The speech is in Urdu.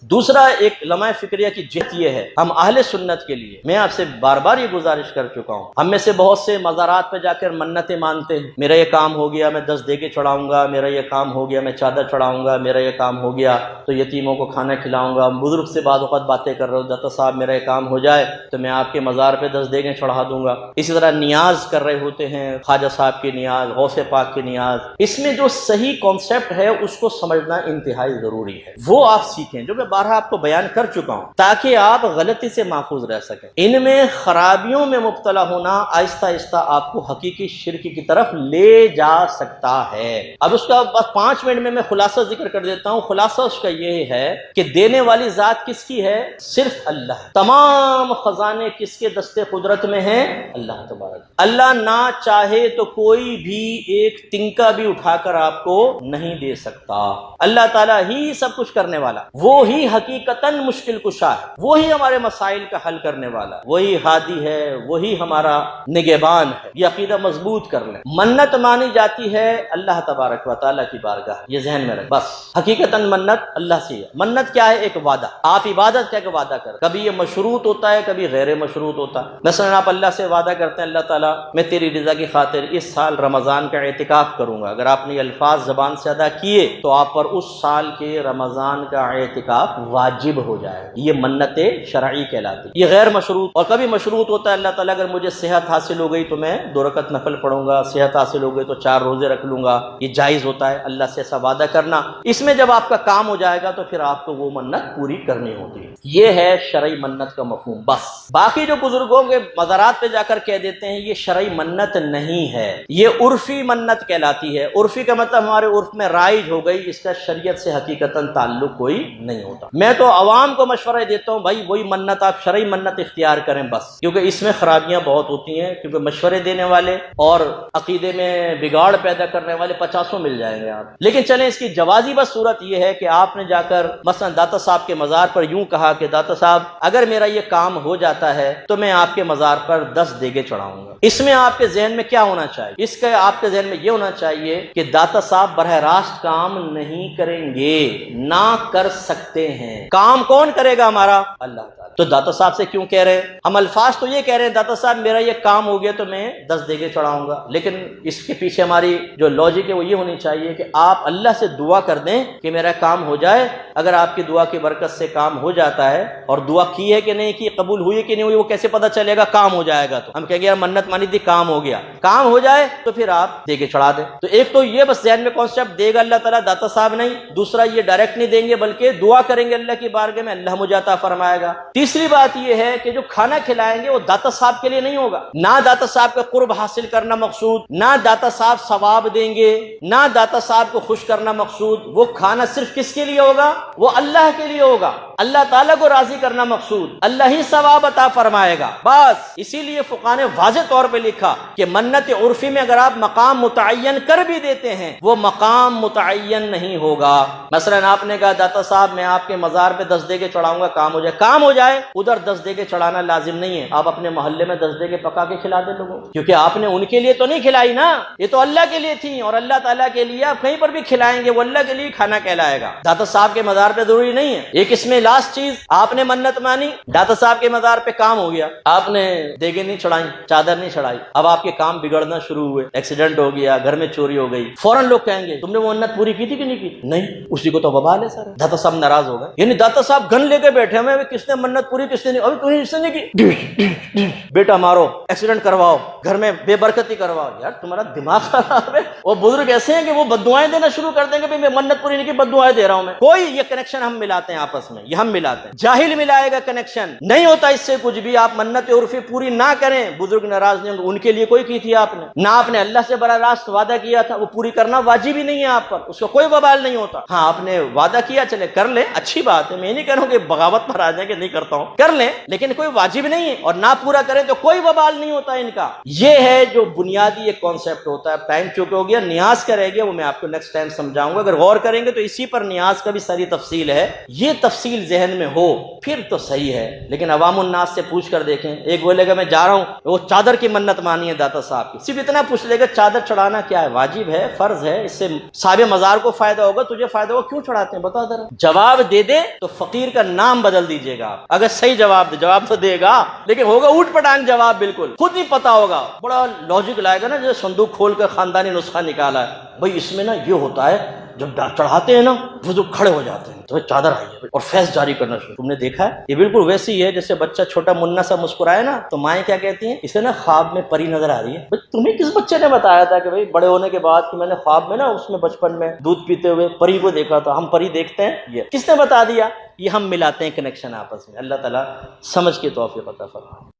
دوسرا ایک لمحہ فکریہ کی جہت یہ ہے، ہم اہل سنت کے لیے میں آپ سے بار بار یہ گزارش کر چکا ہوں، ہم میں سے بہت سے مزارات پہ جا کر منتیں مانتے ہیں، میرا یہ کام ہو گیا میں 10 دیگیں چڑھاؤں گا، میرا یہ کام ہو گیا میں چادر چڑھاؤں گا، میرا یہ کام ہو گیا تو یتیموں کو کھانا کھلاؤں گا، بزرگ سے بعض اوقات باتیں کر رہے ہو، داتا صاحب میرا یہ کام ہو جائے تو میں آپ کے مزار پہ 10 دیگیں چڑھا دوں گا۔ اسی طرح نیاز کر رہے ہوتے ہیں، خواجہ صاحب کی نیاز، غوث پاک کی نیاز۔ اس میں جو صحیح کانسیپٹ ہے اس کو سمجھنا انتہائی ضروری ہے، وہ آپ سیکھیں، جو میں بارہا آپ کو بیان کر چکا ہوں، تاکہ آپ غلطی سے محفوظ رہ سکیں۔ ان میں خرابیوں میں مبتلا ہونا آہستہ آہستہ آپ کو حقیقی شرک کی طرف لے جا سکتا ہے۔ اب اس کا بس 5 منٹ میں خلاصہ ذکر کر دیتا ہوں۔ خلاصہ اس کا یہ ہے کہ دینے والی ذات کس کی ہے؟ صرف اللہ۔ تمام خزانے کس کے دستے قدرت میں ہیں؟ اللہ تبارک۔ اللہ نہ چاہے تو کوئی بھی ایک تنکا بھی اٹھا کر آپ کو نہیں دے سکتا۔ اللہ تعالیٰ ہی سب کچھ کرنے والا، وہی حقیقتاً مشکل کشا ہے، وہی ہمارے مسائل کا حل کرنے والا، وہی ہادی ہے، وہی ہمارا نگہبان ہے۔ یہ عقیدہ مضبوط کر لیں۔ منت مانی جاتی ہے اللہ تبارک و تعالیٰ کی بارگاہ، یہ ذہن میں رکھ، بس حقیقتاً منت اللہ سے ہے۔ منت کیا ہے؟ ایک وعدہ، آپ عبادت کیا کہ وعدہ کر، کبھی یہ مشروط ہوتا ہے کبھی غیر مشروط ہوتا ہے۔ مثلا آپ اللہ سے وعدہ کرتے ہیں، اللہ تعالیٰ میں تیری رضا کی خاطر اس سال رمضان کا اعتکاف کروں گا، اگر آپ نے یہ الفاظ زبان سے ادا کیے تو آپ پر اس سال کے رمضان کا اعتکاف واجب ہو جائے گا۔ یہ منت شرعی کہلاتی۔ یہ غیر مشروط اور کبھی مشروط ہوتا ہے، اللہ تعالیٰ اگر مجھے صحت حاصل ہو گئی تو میں 2 رکعت نفل پڑھوں گا، صحت حاصل ہو گئی تو 4 روزے رکھ لوں گا۔ یہ جائز ہوتا ہے اللہ سے ایسا وعدہ کرنا۔ اس میں جب آپ کا کام ہو جائے گا تو پھر آپ کو وہ منت پوری کرنی ہوتی ہے۔ یہ ہے شرعی منت کا مفہوم۔ بس باقی جو بزرگوں کے مزارات پہ جا کر کہہ دیتے ہیں یہ شرعی منت نہیں ہے، یہ عرفی منت کہلاتی ہے۔ عرفی کا مطلب ہمارے عرف میں رائج ہو گئی، اس کا شریعت سے حقیقتاً تعلق کوئی نہیں ہوتا۔ میں تو عوام کو مشورہ دیتا ہوں بھائی وہی منت آپ شرعی منت اختیار کریں بس، کیونکہ اس میں خرابیاں بہت ہوتی ہیں، کیونکہ مشورے دینے والے اور عقیدے میں بگاڑ پیدا کرنے والے 50 مل جائیں گے آپ۔ لیکن چلیں اس کی جوازی بس صورت یہ ہے کہ آپ نے جا کر مثلا داتا صاحب کے مزار پر یوں کہا کہ داتا صاحب اگر میرا یہ کام ہو جاتا ہے تو میں آپ کے مزار پر 10 دیگیں چڑھاؤں گا۔ اس میں آپ کے ذہن میں کیا ہونا چاہیے؟ اس کا آپ کے ذہن میں یہ ہونا چاہیے کہ داتا صاحب براہ راست کام نہیں کریں گے، نہ کر سکتے ہیں۔ کام کون کرے گا؟ ہمارا اللہ تعالیٰ۔ تو داتا صاحب سے کیوں کہہ رہے ہیں؟ ہم الفاظ تو یہ کہہ رہے ہیں داتا صاحب میرا یہ کام ہو گیا تو میں 10 دیگیں چڑھاؤں گا، لیکن اس کے پیچھے ہماری جو لاجک ہے وہ یہ ہونی چاہیے کہ آپ اللہ سے دعا کر دیں کہ میرا کام ہو جائے۔ اگر آپ کی دعا کی برکت سے کام ہو جاتا ہے، اور دعا کی ہے کہ نہیں کی، قبول ہوئی ہے کہ نہیں ہوئی، وہ کیسے پتہ چلے گا؟ کام ہو جائے گا تو ہم کہیں گے یار منت مانی تھی کام ہو گیا۔ کام ہو جائے تو پھر آپ دیگیں چڑھا دیں۔ تو ایک تو یہ بس ذہن میں کانسیپٹ دے گا اللہ تعالیٰ، داتا صاحب نہیں۔ دوسرا یہ ڈائریکٹ نہیں دیں گے بلکہ دعا کریں گے اللہ کی بارگاہ میں، اللہ مجھے عطا فرمائے گا۔ تیسری بات یہ ہے کہ جو کھانا کھلائیں گے وہ داتا صاحب کے لیے نہیں ہوگا، نہ داتا صاحب کا قرب حاصل کرنا مقصود، نہ داتا صاحب ثواب دیں گے، نہ داتا صاحب کو خوش کرنا مقصود۔ وہ کھانا صرف کس کے لیے ہوگا؟ وہ اللہ کے لیے ہوگا، اللہ تعالیٰ کو راضی کرنا مقصود، اللہ ہی ثواب عطا فرمائے گا بس۔ اسی لیے فقہاء نے واضح طور پہ لکھا کہ منت عرفی میں اگر آپ مقام متعین کر بھی دیتے ہیں وہ مقام متعین نہیں ہوگا۔ مثلا آپ نے کہا داتا صاحب میں آپ کے مزار پہ 10 دیگیں چڑھاؤں گا، کام ہو جائے، کام ہو جائے، ادھر 10 دیگیں چڑھانا لازم نہیں ہے، آپ اپنے محلے میں 10 دیگیں پکا کے کھلا دیں لوگوں کو، کیونکہ آپ نے ان کے لیے تو نہیں کھلائی نا، یہ تو اللہ کے لیے تھی، اور اللہ تعالیٰ کے لیے آپ کہیں پر بھی کھلائیں گے وہ اللہ کے لیے کھانا کہلائے گا۔ داتا صاحب کے مزار پہ ضروری نہیں ہے۔ ایک اس میں لاسٹ چیز، آپ نے منت مانی، داتا صاحب کے مزار پہ کام ہو گیا، آپ نے دیگیں نہیں چڑھائیں، چادر نہیں چڑھائی، اب آپ کے کام بگڑنا شروع ہوئے، ایکسیڈنٹ ہو گیا، گھر میں چوری ہو گئی، فوراً لوگ کہیں گے تم نے وہ منت پوری کی تھی کہ نہیں کی تھی؟ نہیں، اسی کو تو وبال ہے سارا۔ داتا صاحب ناراض ہو گئے، یعنی داتا صاحب گن لے کے بیٹھے ہوئے، کس نے منت پوری کس نے نہیں، ابھی تو اس نے نہیں کی، بیٹا مارو، ایکسیڈنٹ کرواؤ، گھر میں بے برکتی کرواؤ۔ یار تمہارا دماغ خراب ہے۔ وہ بزرگ ایسے ہیں کہ وہ بددعائیں دینا شروع کر دیں گے، میں منت پوری نہیں کی، بددعائیں دے رہا ہوں میں۔ کوئی یہ کنیکشن ہم ملاتے ہیں آپس میں، یہ ہم ملاتے ہیں، جاہل ملائے گا کنیکشن، نہیں ہوتا اس سے کچھ بھی۔ آپ منت عرفی پوری نہ کریں، بزرگ ناراض نہیں ہوں گے، ان کے لیے کوئی کی تھی آپ نے، نہ آپ نے اللہ سے براہ راست وعدہ کیا تھا، وہ پوری کرنا واجب ہی نہیں ہے آپ پر، اس کا کوئی وبال نہیں ہوتا۔ ہاں آپ نے وعدہ کیا، چلے کر لیں، اچھی بات ہے، میں نہیں کہہ رہا ہوں کہ بغاوت پر آ جائیں کہ نہیں کرتا ہوں، کر لیں، لیکن کوئی واجب نہیں ہے، اور نہ پورا کریں تو کوئی وبال نہیں ہوتا ان کا۔ یہ ہے جو بنیادی ایک کانسیپٹ ہوتا ہے۔ ٹائم چونکہ ہو گیا، نیاز کا رہ گیا، وہ میں آپ کو نیکسٹ ٹائم سمجھاؤں گا، اگر غور کریں گے تو اسی پر نیاز کا بھی ساری تفصیل ہے، یہ تفصیل ذہن میں ہو پھر تو صحیح ہے، لیکن عوام الناس سے پوچھ کر دیکھیں، ایک بولے گا میں جا رہا ہوں، وہ چادر کی منت مانی ہے داتا صاحب کی، صرف اتنا پوچھ لے گا چادر چڑھانا کیا ہے، واجب ہے، فرض ہے، اس سے صاحب مزار کو فائدہ ہوگا، تجھے فائدہ ہوگا، کیوں چڑھاتے ہیں بتا ذرا؟ جواب دے دے تو فقیر کا نام بدل دیجیے گا آپ، اگر صحیح جواب دے، جواب تو دے گا لیکن ہوگا اوٹ پٹانگ جواب، بالکل خود نہیں پتا ہوگا، بڑا لاجک لائے گا نا، جیسے صندوق کھول کر خاندانی نسخہ نکالا ہے، بھائی اس میں نا یہ ہوتا ہے، جب چڑھاتے ہیں نا وہ جو کھڑے ہو جاتے ہیں تو چادر آئی ہے اور فیض جاری کرنا شروع، تم نے دیکھا ہے؟ یہ بالکل ویسی ہی ہے جیسے بچہ چھوٹا منا سا مسکرائے نا تو مائیں کیا کہتی ہیں، اسے نا خواب میں پری نظر آ رہی ہے۔ بھائی تمہیں کس بچے نے بتایا تھا کہ بھائی بڑے ہونے کے بعد کہ میں نے خواب میں نا اس میں بچپن میں دودھ پیتے ہوئے پری کو دیکھا تھا؟ ہم پری دیکھتے ہیں، یہ کس نے بتا دیا؟ یہ ہم ملاتے ہیں کنیکشن آپس میں۔ اللہ تعالیٰ سمجھ کے توفیق عطا فرمائے۔